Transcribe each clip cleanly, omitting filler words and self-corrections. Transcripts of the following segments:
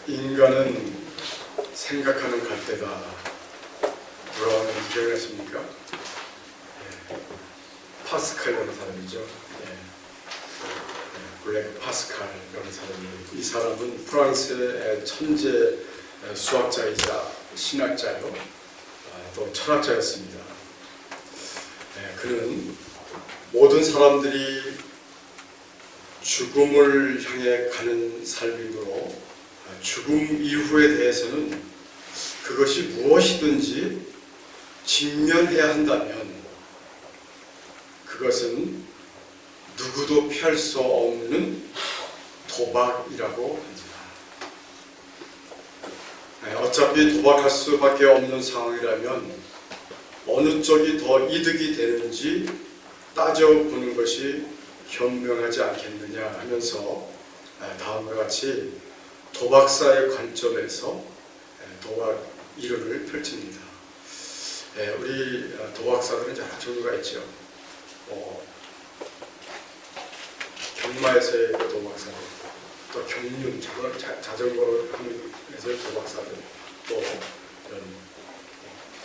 인간은 생각하는 갈대가 돌아오는 기억하십니까? 파스칼이라는 사람이죠. 블랙 파스칼이라는 사람이, 이 사람은 프랑스의 천재 수학자이자 신학자요, 또 철학자였습니다. 그는 모든 사람들이 죽음을 향해 가는 삶이므로 죽음 이후에 대해서는 그것이 무엇이든지 직면해야 한다면 그것은 누구도 피할 수 없는 도박이라고 합니다. 어차피 도박할 수밖에 없는 상황이라면 어느 쪽이 더 이득이 되는지 따져보는 것이 현명하지 않겠느냐 하면서 다음과 같이 도박사의 관점에서 도박 이론을 펼칩니다. 우리 도박사들은 여러 종류가 있죠. 경마에서의 도박사들, 또 경륜, 자전거를 하는 데서의 도박사들, 또 이런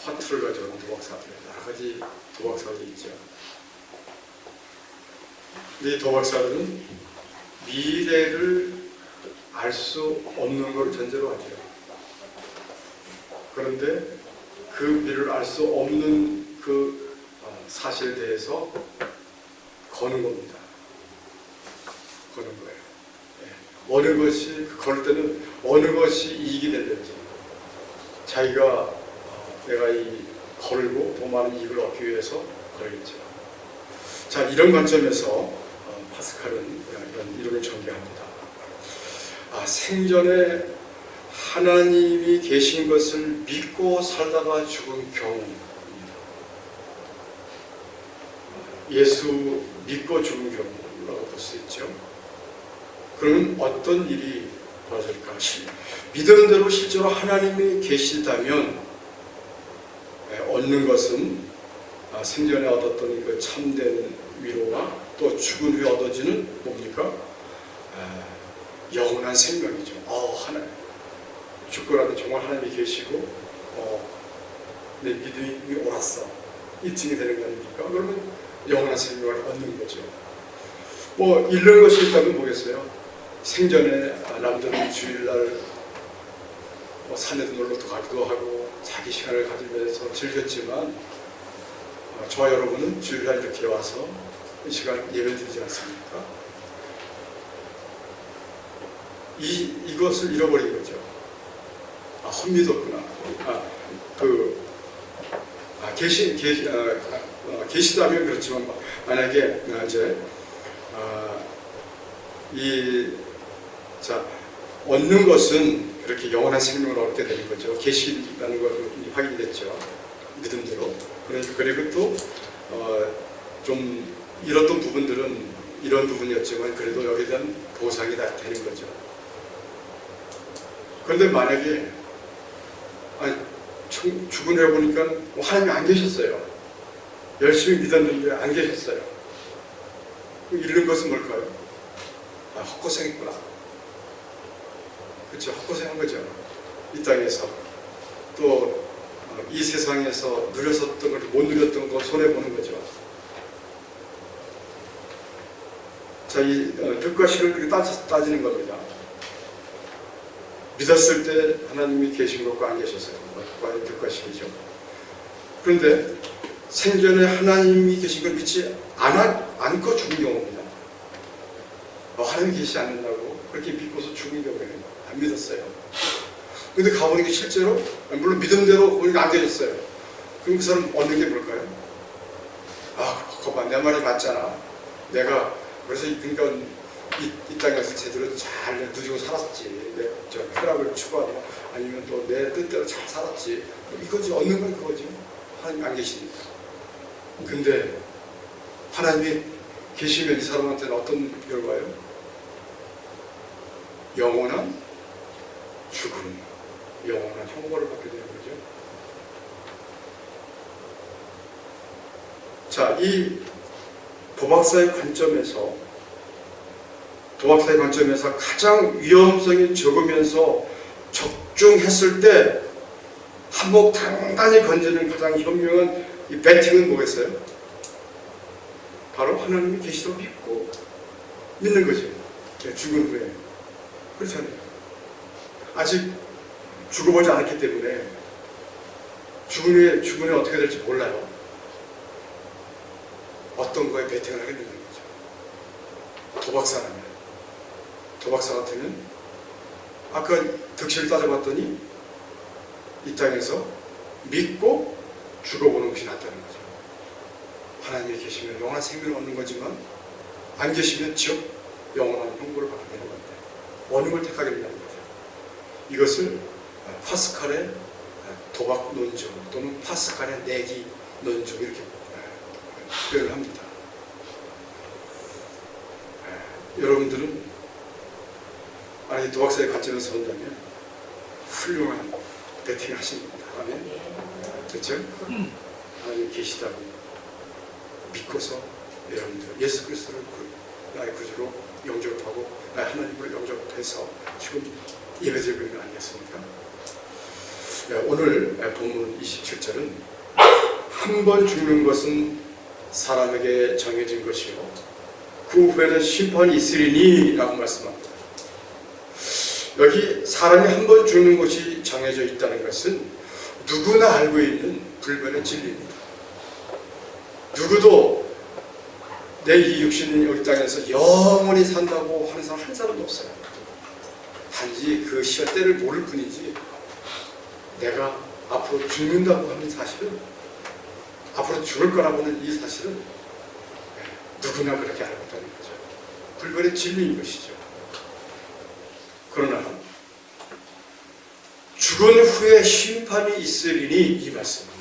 화투를 가져오는 도박사들, 여러 가지 도박사들이 있죠. 이 도박사들은 미래를 알 수 없는 걸 전제로 하죠. 그런데 그 미래를 알 수 없는 그 사실에 대해서 거는 겁니다. 거는 거예요. 어느 것이, 걸 때는 어느 것이 이익이 되는지, 자기가 내가 이 걸고 더 많은 이익을 얻기 위해서 걸겠죠. 자, 이런 관점에서 파스칼은 이런 이론을 전개합니다. 생전에 하나님이 계신 것을 믿고 살다가 죽은 경우입니다. 예수 믿고 죽은 경우라고 볼 수 있죠. 그러면 어떤 일이 벌어질까? 믿은 대로 실제로 하나님이 계시다면 얻는 것은 생전에 얻었던 그 참된 위로와 또 죽은 후에 얻어지는 뭡니까? 영원한 생명이죠. 하나님, 죽고라도 정말 하나님이 계시고 내 믿음이 옳았어, 입증이 되는 거 아닙니까? 그러면 영원한 생명을 얻는 거죠. 잃는 것이 있다면 뭐겠어요? 생전에 남들은 주일날 산에도 놀러도 가기도 하고 자기 시간을 가지면서 즐겼지만 저와 여러분은 주일날 이렇게 와서 이 시간 예배 드리지 않습니까? 이것을 잃어버린 거죠. 헛믿었구나. 계시다면 그렇지만 만약에 이제 얻는 것은 그렇게 영원한 생명을 얻게 되는 거죠. 계시라는 것을 확인됐죠. 믿음대로. 그리고 또 좀 잃었던 부분들은 이런 부분이었지만 그래도 여기에 대한 보상이 다 되는 거죠. 그런데 만약에 죽은 해 보니까 하나님이 안 계셨어요. 열심히 믿었는데 안 계셨어요. 잃는 것은 뭘까요? 헛고생했구나. 그렇죠. 헛고생한 거죠. 이 땅에서 또 이 세상에서 누렸었던 걸 못 누렸던 거 손해보는 거죠. 자, 이 득과 실을 그렇게 따지는 겁니다. 믿었을 때 하나님이 계신 것과 안 계셨어요. 과연 득과 실이죠. 그런데 생전에 하나님이 계신 걸 믿지 않고 죽은 경우입니다. 하나님이 계시지 않는다고 그렇게 믿고서 죽은 경우에는 안 믿었어요. 근데 가보니까 실제로, 물론 믿음대로 보니까 안 계셨어요. 그럼 그 사람 얻는 게 뭘까요? 거봐, 내 말이 맞잖아. 내가 그래서 그러니까 이 땅에서 제대로 잘 누리고 살았지. 내 쾌락을 추구하고 아니면 또 내 뜻대로 잘 살았지. 이거지, 얻는 건 그거지. 하나님 안 계시니까. 근데 하나님이 계시면 이 사람한테는 어떤 결과예요? 영원한 죽음, 영원한 형벌을 받게 되는 거죠. 자, 이 도박사의 관점에서 가장 위험성이 적으면서 적중했을 때 한몫 단단히 건지는 가장 현명한 이 배팅은 뭐겠어요? 바로 하나님이 계시다고 믿고 믿는 거죠. 죽은 후에. 그렇잖아요. 아직 죽어보지 않았기 때문에 죽은 후에 어떻게 될지 몰라요. 어떤 거에 배팅을 하게 된다는 거죠. 도박사 같으면 아까 득실을 따져봤더니 이 땅에서 믿고 죽어보는 것이 낫다는 거죠. 하나님이 계시면 영원한 생명을 얻는 거지만 안 계시면 지옥 영원한 형벌을 받게 되는 건데 어느 걸 택하게 된다는 거죠. 이것을 파스칼의 도박 논증 또는 파스칼의 내기 논증 이렇게 표현을 합니다. 여러분들은 만약에 도박사의 관점을 선다면 훌륭한 배팅을 하십니다. 아멘. 그렇죠? 하나님 계시다고 믿고서 여러분들 예수 그리스도를 나의 구주로 영접하고 나의 하나님을 영접해서 지금 예배드리고 있는 거 아니겠습니까? 오늘 본문 27절은 한 번 죽는 것은 사람에게 정해진 것이요 그 후에는 심판이 있으리니 라고 말씀합니다. 여기 사람이 한 번 죽는 것이 정해져 있다는 것은 누구나 알고 있는 불변의 진리입니다. 누구도 내 이 육신이 여기 땅에서 영원히 산다고 하는 사람 한 사람도 없어요. 단지 그 시간 때를 모를 뿐이지 내가 앞으로 죽는다고 하는 사실은 앞으로 죽을 거라고 하는 이 사실은 누구나 그렇게 알고 있다는 거죠. 불변의 진리인 것이죠. 그러나 죽은 후에 심판이 있으리니 이 말씀은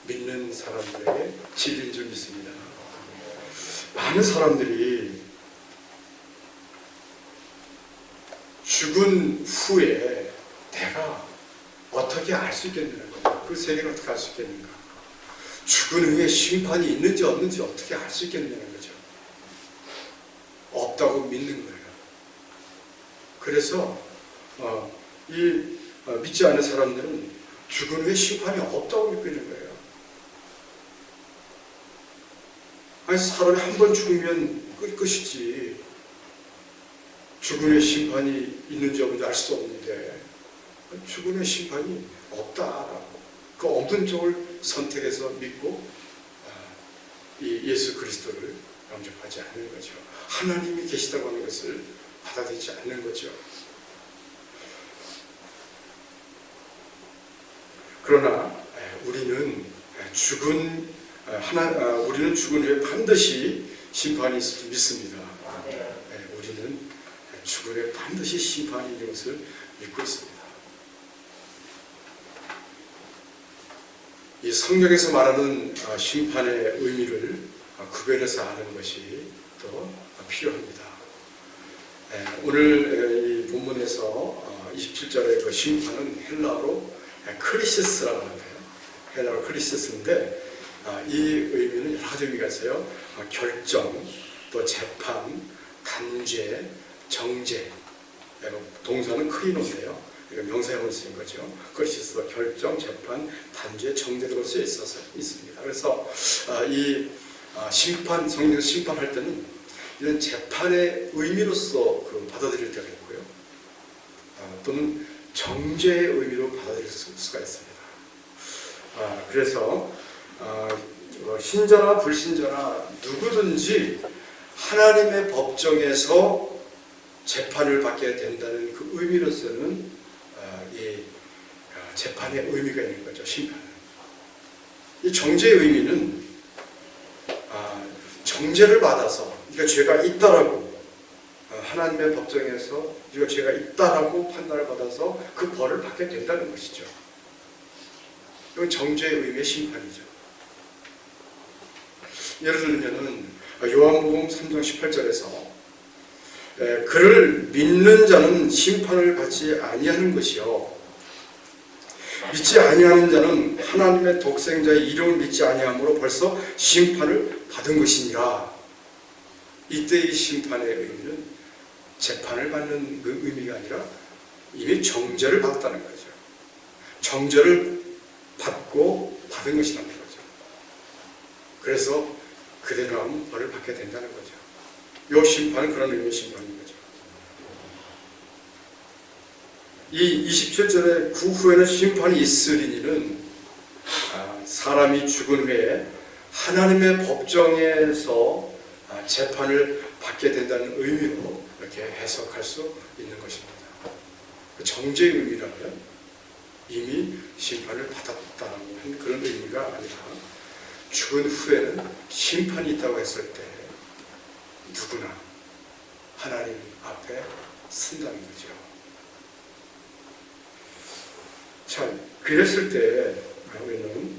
믿는 사람들에게 진리인 줄 믿습니다. 많은 사람들이 죽은 후에 내가 어떻게 알 수 있겠느냐, 그 세계를 어떻게 알 수 있겠는가, 죽은 후에 심판이 있는지 없는지 어떻게 알 수 있겠느냐는 거죠. 없다고 믿는 거예요. 그래서 믿지 않는 사람들은 죽은 후에 심판이 없다고 믿고 있는 거예요. 아니, 사람이 한 번 죽으면 끝이지 죽은 후에 심판이 있는지 없는지 알 수 없는데 죽은 후에 심판이 없다라고 그 없는 쪽을 선택해서 믿고 이 예수 그리스도를 영접하지 않는 거죠. 하나님이 계시다고 하는 것을 받아들이지 않는 거죠. 그러나 우리는 죽은 후에 반드시 심판이 있을 줄 믿습니다. 우리는 죽은 후에 반드시 심판이 있는 것을 믿고 있습니다. 이 성경에서 말하는 심판의 의미를 구별해서 아는 것이 또 필요합니다. 오늘 이 본문에서 27절의 그 심판은 헬라어로 크리시스라고 하는데요. 헬라어로 크리시스인데 이 의미는 여러 가지 의미가 있어요. 결정, 또 재판, 단죄, 정죄. 동사는 크리노인데요. 명사형으로 쓰인 거죠. 크리시스가 결정, 재판, 단죄, 정죄로 쓰여 있습니다. 그래서 이 심판, 성경에서 심판할 때는 이런 재판의 의미로서 받아들일 때가 있고요. 또는 정죄의 의미로 받아들일 수가 있습니다. 그래서 신자나 불신자나 누구든지 하나님의 법정에서 재판을 받게 된다는 그 의미로서는 이 재판의 의미가 있는 거죠. 심판은. 이 정죄의 의미는 정죄를 받아서 네가 죄가 있다라고 하나님의 법정에서 네가 죄가 있다라고 판단을 받아서 그 벌을 받게 된다는 것이죠. 이건 정죄의 의미의 심판이죠. 예를 들면은 요한복음 3장 18절에서 그를 믿는 자는 심판을 받지 아니하는 것이요 믿지 아니하는 자는 하나님의 독생자의 이름을 믿지 아니함으로 벌써 심판을 받은 것이니라. 이때의 심판의 의미는 재판을 받는 그 의미가 아니라 이미 정죄를 받았다는 거죠. 정죄를 받고 받은 것이라는 거죠. 그래서 그대로 하면 벌을 받게 된다는 거죠. 이 심판은 그런 의미의 심판인 거죠. 이 27절에 그 후에는 심판이 있으리니는 사람이 죽은 후에 하나님의 법정에서 재판을 받게 된다는 의미로 이렇게 해석할 수 있는 것입니다. 정죄의 의미라면 이미 심판을 받았다는 그런 의미가 아니라 죽은 후에는 심판이 있다고 했을 때 누구나 하나님 앞에 쓴다는 거죠. 자, 그랬을 때 우리는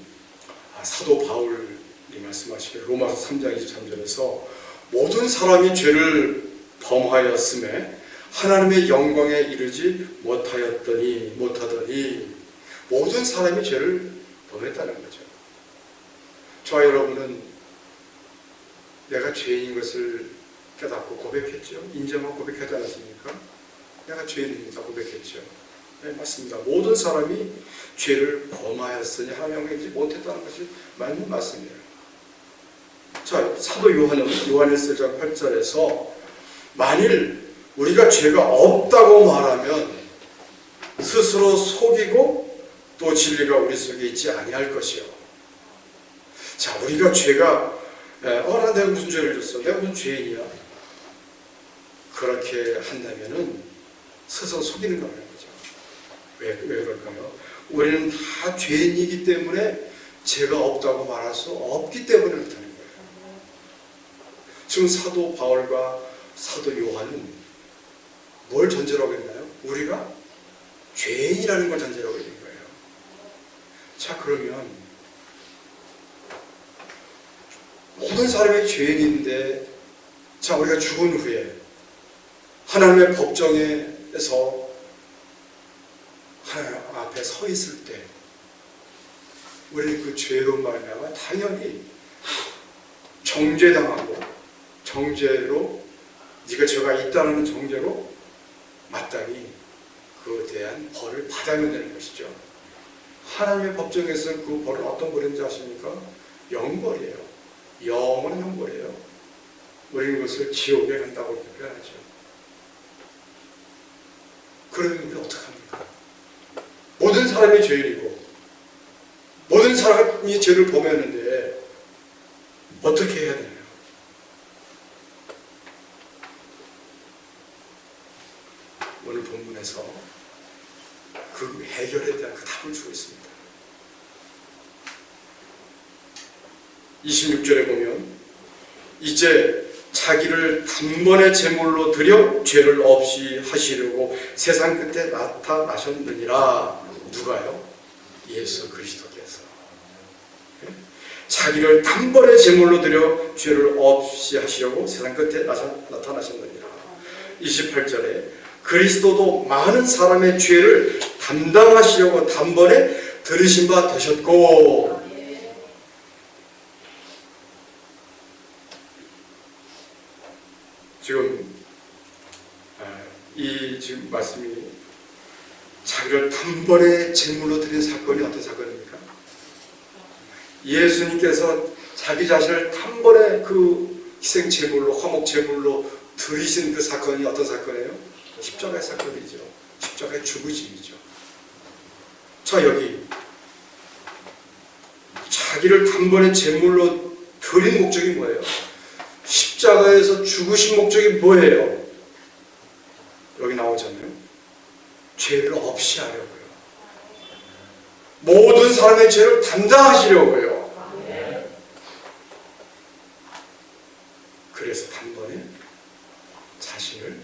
사도 바울이 말씀하시기를 로마서 3장 23절에서 모든 사람이 죄를 범하였음에 하나님의 영광에 이르지 못하더니 모든 사람이 죄를 범했다는 거죠. 저와 여러분은 내가 죄인인 것을 깨닫고 고백했죠. 인정하고 고백하지 않았습니까? 내가 죄인입니다 고백했죠. 네, 맞습니다. 모든 사람이 죄를 범하였으니 하나님의 영광에 이르지 못했다는 것이 맞는 말씀이에요. 자, 사도 요한은 요한일서 1장 8절에서 만일 우리가 죄가 없다고 말하면 스스로 속이고 또 진리가 우리 속에 있지 아니할 것이요. 자, 우리가 죄가 나 내가 무슨 죄를 졌어? 내가 무슨 죄인이야? 그렇게 한다면은 스스로 속이는 거라는 거죠. 왜 그럴까요? 우리는 다 죄인이기 때문에 죄가 없다고 말할 수 없기 때문에 그렇다는 거예요. 지금 사도 바울과 사도 요한은 뭘 전제로 하고 있나요? 우리가 죄인이라는 걸 전제로 하고 있는 거예요. 자, 그러면 모든 사람이 죄인인데, 자, 우리가 죽은 후에 하나님의 법정에서 하나님 앞에 서 있을 때 우리는 그 죄로 말미암아 당연히 정죄당하고, 정죄로 네가 죄가 있다는 정죄로 마땅히 그에 대한 벌을 받아야 되는 것이죠. 하나님의 법정에서 그 벌은 어떤 벌인지 아십니까? 영벌이에요. 영원한 형벌이에요. 우리는 그것을 지옥에 간다고 이렇게 표현하죠. 그러면 우리는 어떡합니까? 모든 사람이 죄인이고 모든 사람이 죄를 범했는데 어떻게 해야 되나요? 오늘 본문에서 그 해결에 대한 그 답을 주고 있습니다. 26절에 보면 이제 자기를 단번에 제물로 드려 죄를 없이 하시려고 세상 끝에 나타나셨느니라. 누가요? 예수 그리스도께서 자기를 단번에 제물로 드려 죄를 없이 하시려고 세상 끝에 나타나셨느니라. 28절에 그리스도도 많은 사람의 죄를 담당하시려고 단번에 들으신 바 되셨고. 지금 말씀이 자기를 단번에 제물로 드린 사건이 어떤 사건입니까? 예수님께서 자기 자신을 단번에 그 희생 제물로, 화목 제물로 드리신 그 사건이 어떤 사건이에요? 십자가의 사건이죠. 십자가의 죽으심이죠. 자, 여기 자기를 단번에 제물로 드린 목적이 뭐예요? 십자가에서 죽으신 목적이 뭐예요? 여기 나오잖아요. 죄를 없이 하려고요. 모든 사람의 죄를 담당하시려고요. 그래서 단번에 자신을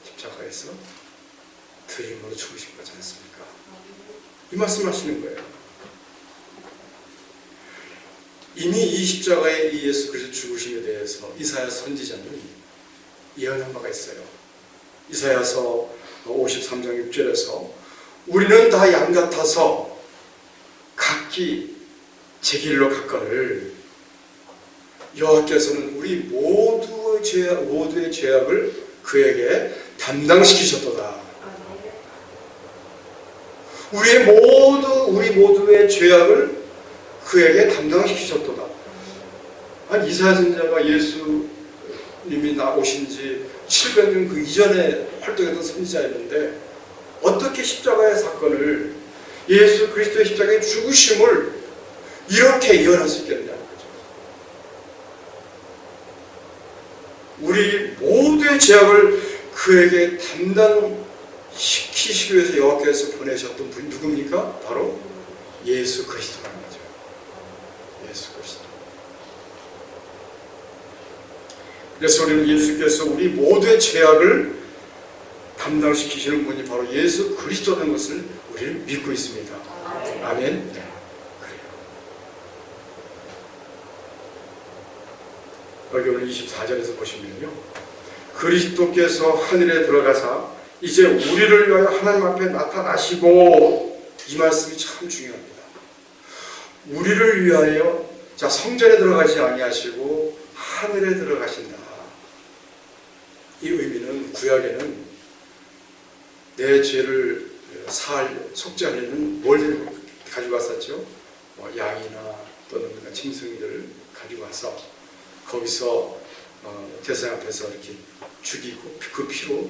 십자가에서 드림으로 죽으신 거지 않습니까? 이 말씀 하시는 거예요. 이미 이 십자가의 이 예수 그리스도 죽으심에 대해서 이사야 선지자는 예언한 바가 있어요. 이사야서 53장 6절에서 우리는 다 양 같아서 각기 제 길로 갔거늘 여호와께서는 우리 모두의 죄악을 그에게 담당시키셨도다. 우리 모두의 죄악을 그에게 담당시키셨도다. 아니, 이사야 선지자가 예수님이 오신 지 700년 그 이전에 활동했던 선지자였는데 어떻게 십자가의 사건을, 예수 그리스도의 십자가의 죽으심을 이렇게 예언할 수 있겠느냐는 거죠. 우리 모두의 죄악을 그에게 담당시키시기 위해서 여호와께서 보내셨던 분이 누굽니까? 바로 예수 그리스도라는 거죠. 예수 그리스도. 그래서 우리는 예수께서 우리 모두의 죄악을 담당시키시는 분이 바로 예수 그리스도라는 것을 우리는 믿고 있습니다. 아멘. 네. 여기 오늘 24절에서 보시면요, 그리스도께서 하늘에 들어가사 이제 우리를 위하여 하나님 앞에 나타나시고, 이 말씀이 참 중요합니다. 우리를 위하여, 자, 성전에 들어가지 아니하시고 하늘에 들어가신다. 이 의미는 구약에는 내 죄를 속죄하려면 뭘 가지고 왔었죠? 양이나 또는 짐승이들을 가지고 와서 거기서 대상 앞에서 이렇게 죽이고 그 피로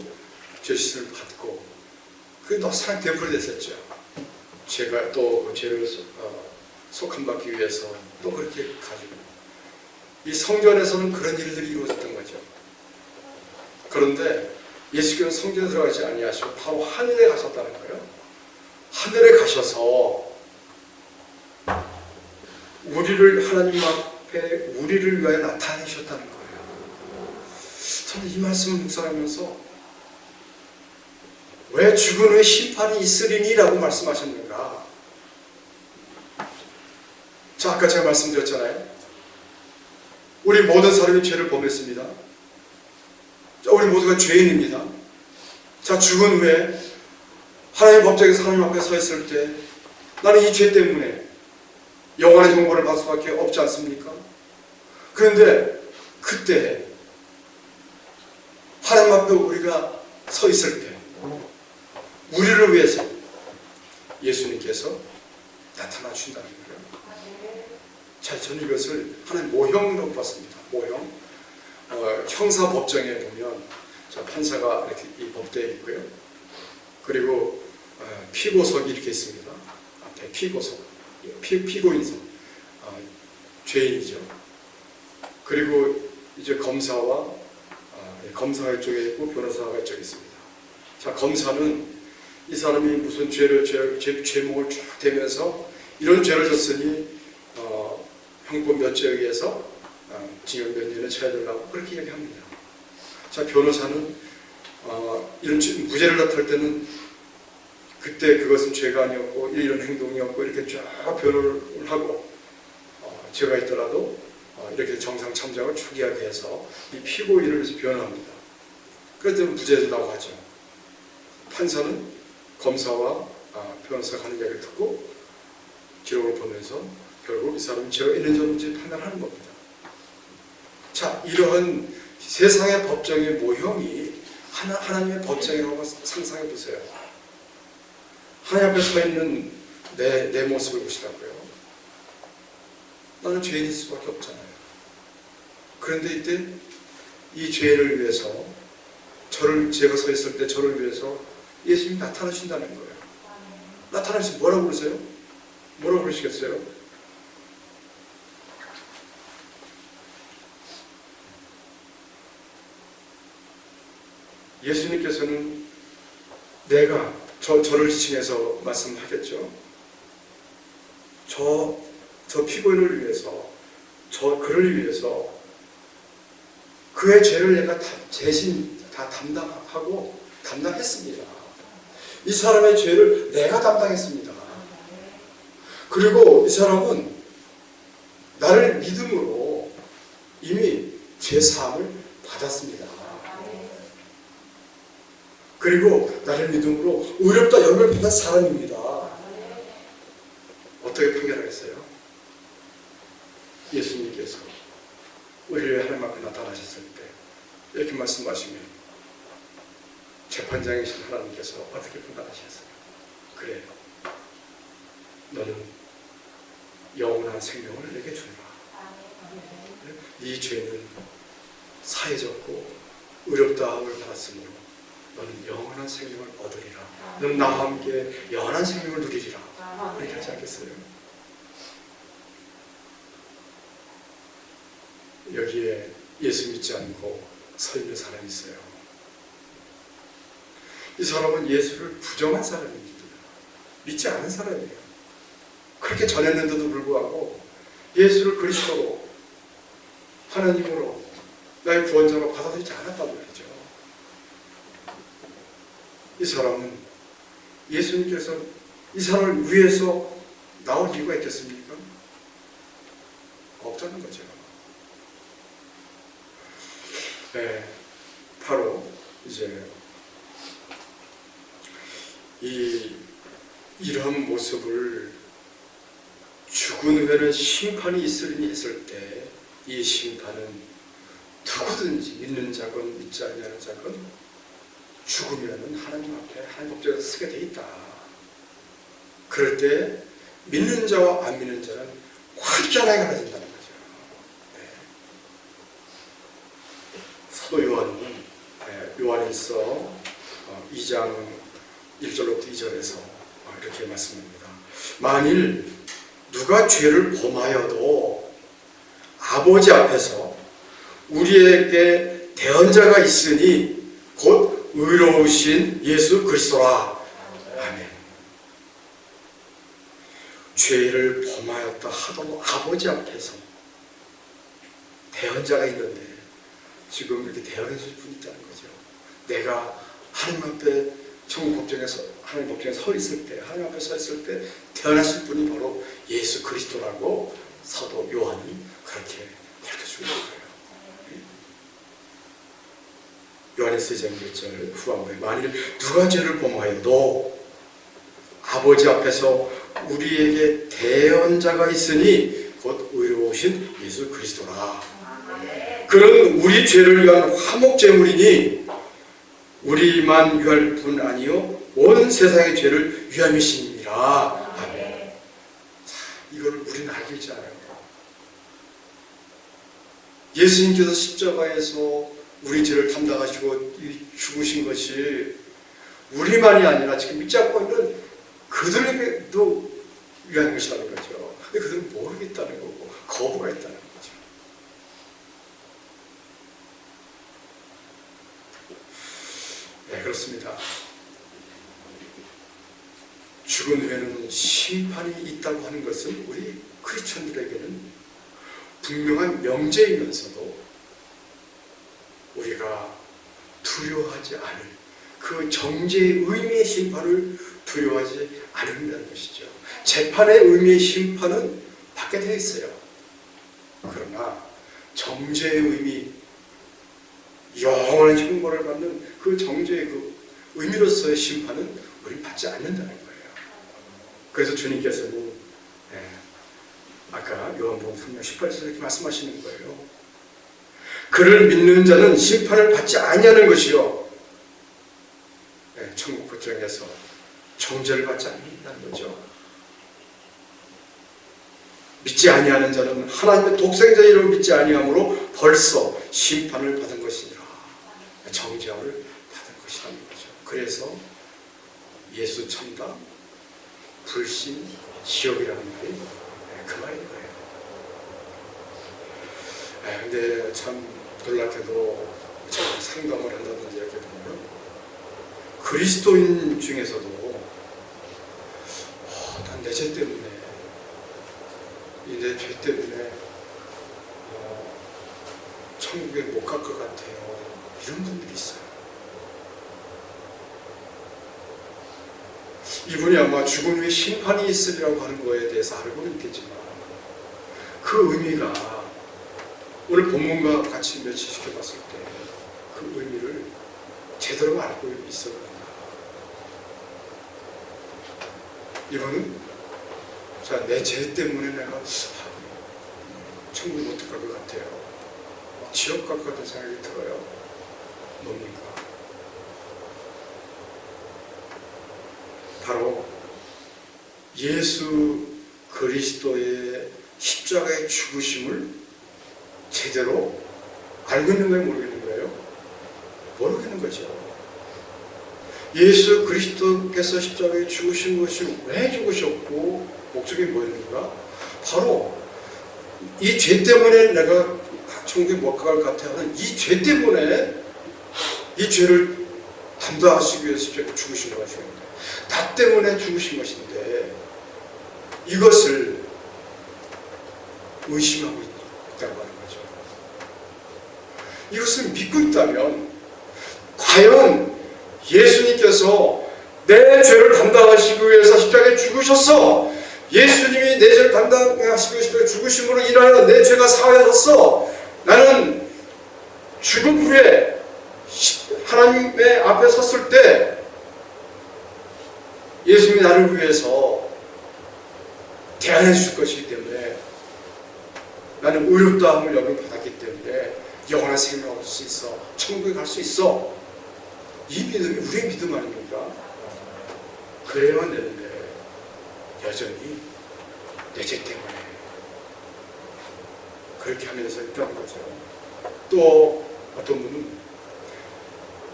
죄짓을 받고, 그게 너무 되풀이됐었죠. 죄가 또 죄를 속함받기 위해서 또 그렇게 가지고, 이 성전에서는 그런 일들이 이루어졌던 거죠. 그런데 예수께서는 성전에 들어가지 아니하시고 바로 하늘에 가셨다는 거예요. 하늘에 가셔서 우리를, 하나님 앞에 우리를 위하여 나타내셨다는 거예요. 저는 이 말씀을 묵상하면서 왜 죽은 후에 심판이 있으리니? 라고 말씀하셨는가. 자, 아까 제가 말씀드렸잖아요. 우리 모든 사람이 죄를 범했습니다. 자, 우리 모두가 죄인입니다. 자, 죽은 후에 하나님의 법정에서 하나님 앞에 서 있을 때 나는 이 죄 때문에 영원한 형벌을 받을 수밖에 없지 않습니까? 그런데 그때 하나님 앞에 우리가 서 있을 때 우리를 위해서 예수님께서 나타나 주신다는 거예요. 자, 저는 이것을 하나의 모형으로 봤습니다. 모형. 형사법정에 보면, 자, 판사가 이렇게 이 법대에 있고요. 그리고 피고석이 이렇게 있습니다. 앞에 피고석, 피고인석, 죄인이죠. 그리고 이제 검사가 이쪽에 있고 변호사가 이쪽에 있습니다. 자, 검사는 이 사람이 무슨 죄목을 쭉 대면서 이런 죄를 졌으니 형법 몇 죄에 의해서 징역 몇 년을 쳐야 된다고 그렇게 얘기합니다. 자, 변호사는 이런 무죄를 나타낼 때는 그때 그것은 죄가 아니었고 이런 행동이었고 이렇게 쫙 변호를 하고, 죄가 있더라도 이렇게 정상 참작을 쭉 이야기해서 이 피고인을 위해서 변호합니다. 그래서 무죄라고 하죠. 판사는 검사와 변호사가 하는 이야기를 듣고 기록을 보면서 결국 이 사람이 죄가 있는지 없는지 판단하는 겁니다. 자, 이러한 세상의 법정의 모형이 하나님의 법정이라고 상상해 보세요. 하나님 앞에 서 있는 내 모습을 보시라고요. 나는 죄인일 수밖에 없잖아요. 그런데 이때 이 죄를 위해서 제가 서 있을 때 저를 위해서 예수님이 나타나신다는 거예요. 나타나셔서 뭐라고 그러세요? 뭐라고 그러시겠어요? 예수님께서는 내가 저를 지칭해서 말씀하겠죠. 저 피고인을 위해서, 그를 위해서 그의 죄를 내가 대신 다 담당했습니다. 이 사람의 죄를 내가 담당했습니다. 그리고 이 사람은 나를 믿음으로 이미 죄사함을 받았습니다. 그리고 나를 믿음으로 의롭다 여김을 받은 사람입니다. 어떻게 판결하겠어요? 예수님께서 우리를 하나님 앞에 나타나셨을 때 이렇게 말씀하시면 재판장이신 하나님께서 어떻게 판단하시겠어요? 그래, 너는 영원한 생명을 내게 주라. 이 죄는 사해졌고 의롭다함을 받았으므로 너는 영원한 생명을 얻으리라. 너는 나와 함께 영원한 생명을 누리리라. 그렇게 하지 않겠어요? 여기에 예수 믿지 않고 서 있는 사람이 있어요. 이 사람은 예수를 부정한 사람입니다. 믿지 않은 사람이에요. 그렇게 전했는데도 불구하고 예수를 그리스도로, 하나님으로, 나의 구원자로 받아들이지 않았단 말이죠. 이 사람은 예수님께서 이 사람을 위해서 나올 이유가 있겠습니까? 없다는 거죠. 네, 바로 이제 이러한 모습을 죽은 후에는 심판이 있으리니 했을 때 이 심판은 누구든지 믿는 자건 믿지 않는 자건 죽으면은 하나님 앞에 하나님 법정에서 서게 돼 있다. 그럴 때 믿는 자와 안 믿는 자는 확연하게 갈라진다는 거죠. 네. 사도 요한은 요한일서 2장 1절로부터 2절에서 이렇게 말씀합니다. 만일 누가 죄를 범하여도 아버지 앞에서 우리에게 대언자가 있으니 곧 의로우신 예수 그리스도라. 아멘. 죄를 범하였다 하더라도 아버지 앞에서 대언자가 있는데 지금 이렇게 대언하실 분이 있다는 거죠. 내가 하나님 앞에 천국 법정에서 하나님 법정에 서 있을 때, 하나님 앞에 서 있을 때 대언하실 분이 바로 예수 그리스도라고 사도 요한이 그렇게 밝혀주는 거예요. 요한일서 2장 1절 후반부에 만일 누가 죄를 범하여도 아버지 앞에서 우리에게 대언자가 있으니 곧 의로우신 예수 그리스도라. 그는 우리 죄를 위한 화목제물이니 우리만 위할 뿐 아니요 온 세상의 죄를 위함이시니라. 아멘. 자, 이걸 우리는 알고 있잖아요. 예수님께서 십자가에서 우리 죄를 담당하시고 죽으신 것이 우리만이 아니라 지금 믿지 않고 있는 그들에게도 위한 것이라는 거죠. 근데 그들은 모르겠다는 거고 거부가 있다는 거죠. 네, 그렇습니다. 죽은 후에는 심판이 있다고 하는 것은 우리 크리스천들에게는 분명한 명제이면서도 우리가 두려워하지 않을 그 정죄의 의미의 심판을 두려워하지 않는다는 것이죠. 재판의 의미의 심판은 받게 되어 있어요. 그러나 정죄의 의미, 영원한 형벌을 받는 그 정죄의 그 의미로서의 심판은 우리는 받지 않는다는 거예요. 그래서 주님께서는 아까 요한복음 3장 18절에 이렇게 말씀하시는 거예요. 그를 믿는 자는 심판을 받지 아니하는 것이요 천국 법정에서 정죄를 받지 않는다는 거죠. 믿지 아니하는 자는 하나님의 독생자 이름을 믿지 아니함으로 벌써 심판을 받은 것이니라. 정죄를 받은 것이라는 거죠. 그래서 예수 천당, 불신, 지옥이라는 말이 그 말인 거예요. 근데 참 놀랍게도 상담을 한다든지 이렇게 보면 그리스도인 중에서도 난 내 죄 때문에 내 죄 때문에 천국에 못 갈 것 같아요. 이런 분들이 있어요. 이분이 아마 죽은 후에 심판이 있으리라고 하는 거에 대해서 알고는 있겠지만 그 의미가 오늘 본문과 같이 매치시켜 봤을 때 그 의미를 제대로 알고 있어야 합니다. 이거는 내 죄 때문에 내가 천국 못 갈 것 같아요. 지옥 갈 것 같은 생각이 들어요. 뭡니까? 예수 그리스도의 십자가의 죽으심을 제대로 알고 있는 거예요? 모르겠는 거예요? 모르겠는 거죠. 예수 그리스도께서 십자가에 죽으신 것이 왜 죽으셨고 목적이 뭐였는가? 바로 이 죄 때문에 내가 천국에 못 갈 것 같아 하는 이 죄 때문에 이 죄를 담당하시기 위해서 십자가에 죽으신 것입니다. 나 때문에 죽으신 것인데 이것을 의심하고 있다고 하는 거죠. 이것을 믿고 있다면 과연 예수님께서 내 죄를 담당하시기 위해서 십자가에 죽으셨어. 예수님이 내 죄를 담당하시기 위해서 죽으심으로 인하여 내 죄가 사하여졌어. 나는 죽은 후에 하나님의 앞에 섰을 때 예수님이 나를 위해서 대안해 주실 것이기 때문에 나는 의롭다함을 여김 받았기 때문에 영원한 생명을 얻을 수 있어. 천국에 갈 수 있어. 이 믿음이 우리의 믿음 아닙니까? 그래야만 되는데 여전히 내 죄 때문에 그렇게 하면서 있다는 거죠. 또 어떤 분은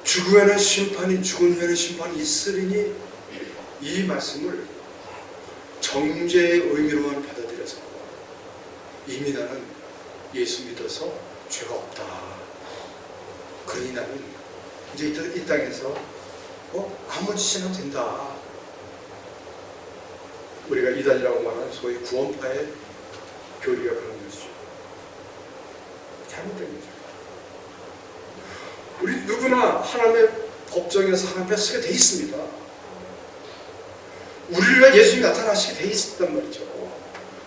죽으면 심판이, 죽은 후에는 심판이 있으리니 이 말씀을 정죄의 의미로만 받아들여서 이미 나는 예수 믿어서 죄가 없다. 그러니 나는 이제 이 땅에서 아무 짓이나 된다. 우리가 이단이라고 말하는 소위 구원파의 교리가 그런 것이죠. 잘못된 거죠. 우리 누구나 하나님의 법정에서 하나님 앞에 서게 돼 있습니다. 우리가 예수님이 나타나시게 돼 있었단 말이죠.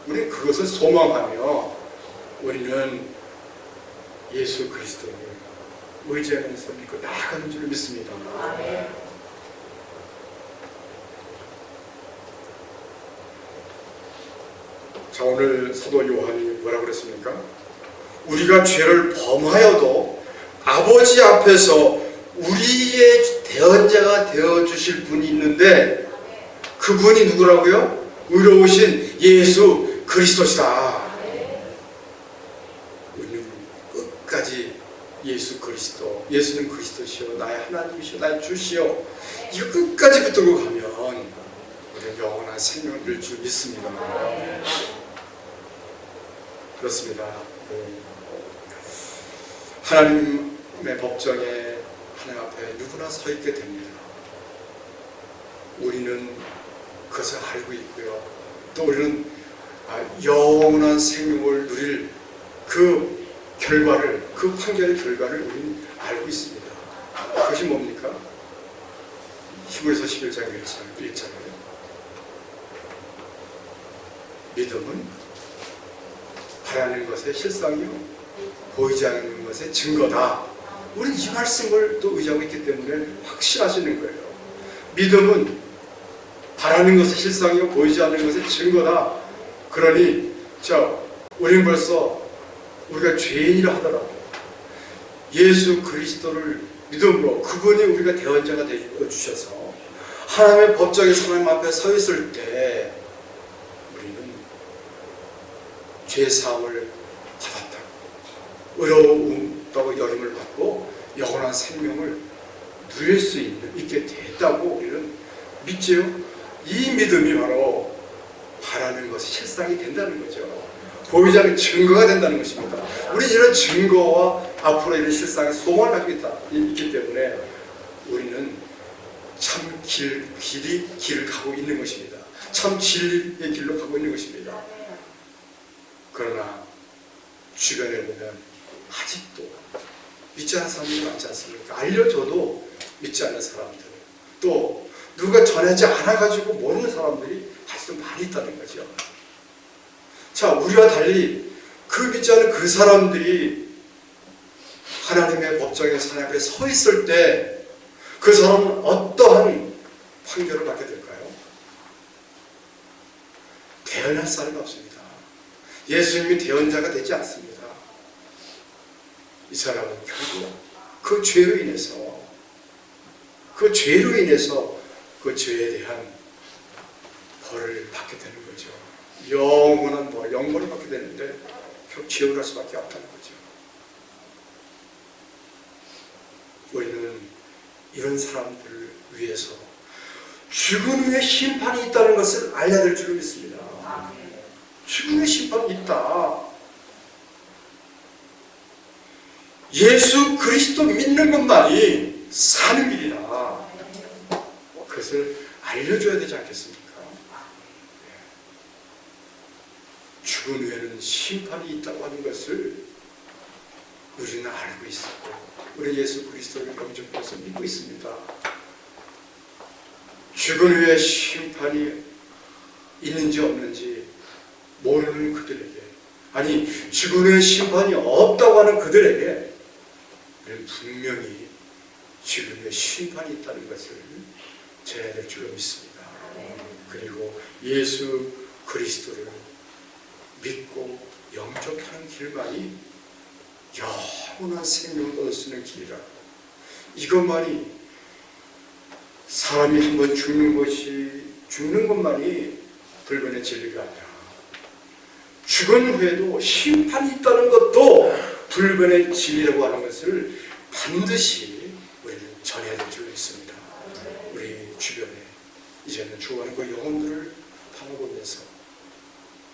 우리는 그것을 소망하며 우리는 예수 그리스도를 의지하면서 믿고 나아가는 줄 믿습니다. 자, 오늘 사도 요한이 뭐라고 그랬습니까? 우리가 죄를 범하여도 아버지 앞에서 우리의 대언자가 되어주실 분이 있는데 그분이 누구라고요? 의로우신 예수 그리스도시다. 우리는 끝까지 예수 그리스도, 예수는 그리스도시요 나의 하나님이시요 나의 주시요 이거 끝까지 붙들고 가면 우리는 영원한 생명을 얻을 줄 믿습니다. 그렇습니다. 하나님의 법정에 하나님 앞에 누구나 서 있게 됩니다. 우리는 그것을 알고 있고요. 또 우리는 영원한 생명을 누릴 그 결과를, 그 판결의 결과를 우리는 알고 있습니다. 그것이 뭡니까? 히브리서 11장 1절이에요. 믿음은 바라는 것의 실상이요 보이지 않는 것의 증거다. 우리는 이 말씀을 또 의지하고 있기 때문에 확신하시는 거예요. 믿음은 바라는 것의 실상이요 보이지 않는 것의 증거다. 그러니 우리는 벌써 우리가 죄인이라 하더라도 예수 그리스도를 믿음으로 그분이 우리가 대언자가 되어 주셔서 하나님의 법정에서 하나님 앞에 서 있을 때 우리는 죄사함을 받았다고 의로움다고 여김을 받고 영원한 생명을 누릴 수 있게 됐다고 우리는 믿지요. 이 믿음이 바로 바라는 것이 실상이 된다는 거죠. 보이지 않는 증거가 된다는 것입니다. 우리 이런 증거와 앞으로 이런 실상의 소망을 가지고 있기 때문에 우리는 참 길을 가고 있는 것입니다. 참 진리의 길로 가고 있는 것입니다. 그러나 주변에 보면 아직도 믿지 않는 사람들이 많지 않습니까? 알려줘도 믿지 않는 사람들, 또 누가 전하지 않아가지고 모르는 사람들이 아직도 많이 있다는 거죠. 자, 우리와 달리 그 믿지 않는 그 사람들이 하나님의 법정에서 하나님 앞에 서 있을 때 그 사람은 어떠한 판결을 받게 될까요? 대언할 사람이 없습니다. 예수님이 대언자가 되지 않습니다. 이 사람은 결국 그 죄로 인해서 그 죄에 대한 벌을 받게 되는 거죠. 영원한 영벌을 받게 되는데 결국 지옥을 갈 수밖에 없다는 거죠. 우리는 이런 사람들을 위해서 죽은 후에 심판이 있다는 것을 알려야 될 줄 믿습니다. 죽은 후에 심판이 있다. 예수 그리스도 믿는 것만이 사는 길이다. 그것을 알려줘야 되지 않겠습니까? 죽은 후에는 심판이 있다고 하는 것을 우리는 알고 있었고, 우리 예수 그리스도를 영접해서 믿고 있습니다. 죽은 후에 심판이 있는지 없는지 모르는 그들에게, 아니 죽은 후에 심판이 없다고 하는 그들에게 우리는 분명히 죽은 후에 심판이 있다는 것을 전해야 될 줄로 믿습니다. 그리고 예수 그리스도를 믿고 영접하는 길만이 영원한 생명을 얻을 수 있는 길이라고. 이것만이, 사람이 한번 죽는 것만이 불변의 진리가 아니라 죽은 후에도 심판이 있다는 것도 불변의 진리라고 하는 것을 반드시 우리는 전해야 될 줄 믿습니다. 우리 주변에 이제는 죽어가는 그 영혼들을 바라보면서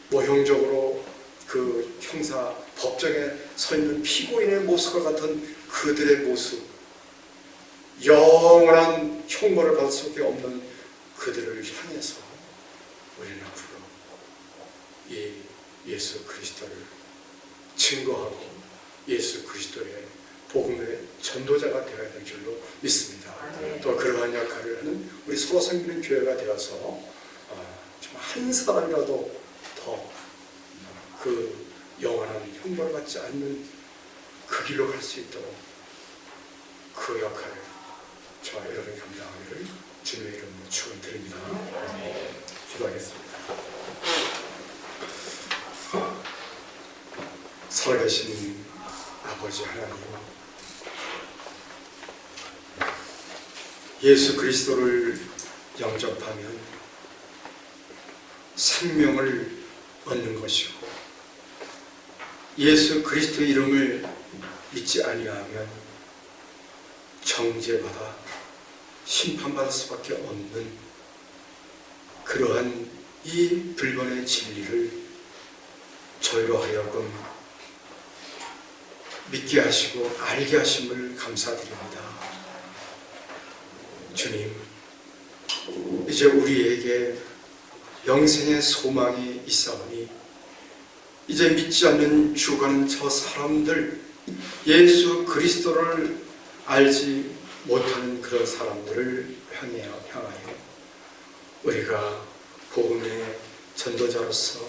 모형적으로 그 형사 법정에 서 있는 피고인의 모습과 같은 그들의 모습, 영원한 형벌을 받을 수밖에 없는 그들을 향해서 우리는 앞으로 이 예수 그리스도를 증거하고 예수 그리스도의 복음의 전도자가 되어야 될 줄로 믿습니다. 또 그러한 역할을 하는 우리 서로 섬기는 교회가 되어서 정말 한 사람이라도 더 그 영원한 형벌을 받지 않는 그 길로 갈 수 있도록 그 역할을 저와 여러분이 감당하기를 주님의 이름으로 축원드립니다. 기도하겠습니다. 살아계신 아버지 하나님, 예수 그리스도를 영접하면 생명을 얻는 것이고, 예수 그리스도의 이름을 믿지 아니하면 정죄받아 심판받을 수밖에 없는 그러한 이 불변의 진리를 저희로 하여금 믿게 하시고 알게 하심을 감사드립니다. 주님, 이제 우리에게 영생의 소망이 있사오니 이제 믿지 않는 죽어가는 저 사람들, 예수 그리스도를 알지 못하는 그런 사람들을 향하여 우리가 복음의 전도자로서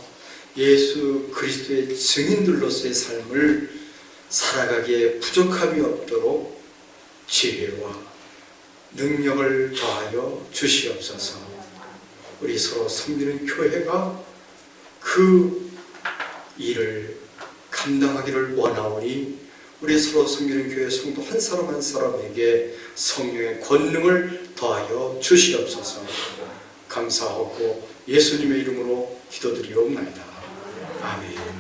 예수 그리스도의 증인들로서의 삶을 살아가기에 부족함이 없도록 지혜와 능력을 더하여 주시옵소서. 우리 서로 섬기는 교회가 그 일을 감당하기를 원하오니 우리 서로 섬기는 교회 성도 한 사람 한 사람에게 성령의 권능을 더하여 주시옵소서. 감사하고 예수님의 이름으로 기도드리옵나이다. 아멘.